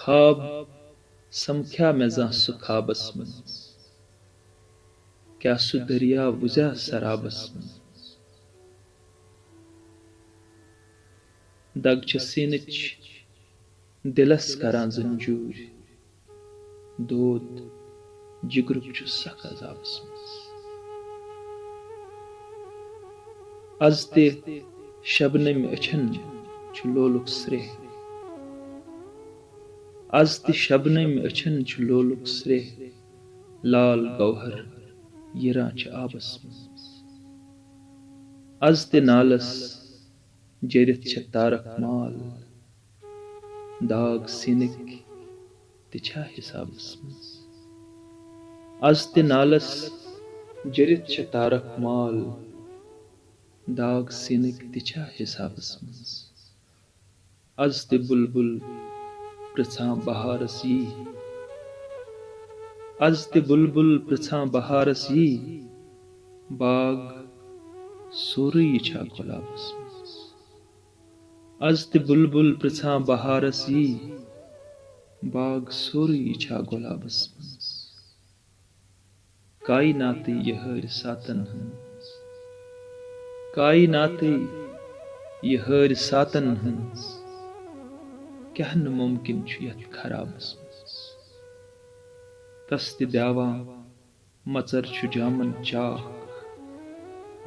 ख्वाब समख्या में ज़ां सु ख्वाबस मं क्या सु दरिया वुजा सराबस मं दग छ सीनच दिलस करां जंजूर दोद जिगरुक छु सख अजाबस मं अज ते शबनम अछन छु लोलुक स्रेह आज ते शबनम अछन छु लोलुक स्रेह लाल गौहर यिरां छ आबस मं आज ते नालस जरित छ तारक माल दाग सीनक ते छा हिसाबस मं आज ते नालस जरित छ तारक माल दाग सीनक ते छा हिसाबस मं आज ते बुलबुल पृछां बहारस यी आज ते बुलबुल पृछां बहारस यी बाग सोरई छा गुलाबस मं आज ते बुलबुल पृछां बहारस यी बाग सोरई छा गुलाबस मं कायनात यहर सातन हंस कायनात यहर सातन हंस क्या न मुमकिन छु यथ खराबस मं तस ते द्यावां मचर छु जामन चाख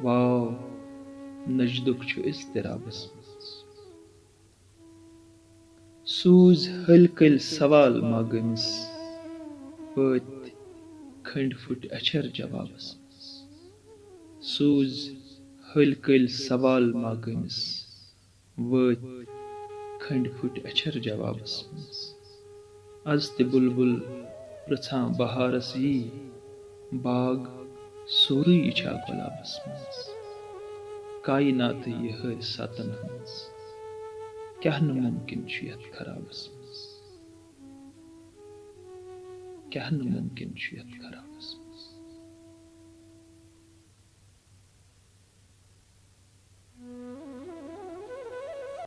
वाव नजदुक छु इज़्तिराबस मं सूज हलकल सवाल मागमिस पत खंड फुट अछर जवाबस मं सूज हलकल सवाल मागमिस वत खंड फुट अछर जवाबस मं आज ते बुलबुल पृछां बहारस यी बाग सोरई छा गुलाबस मं कायनात यहर सातन हंस क्या न मुमकिन छु यथ खराबस मं क्या न मुमकिन छु यथ खराबस मं।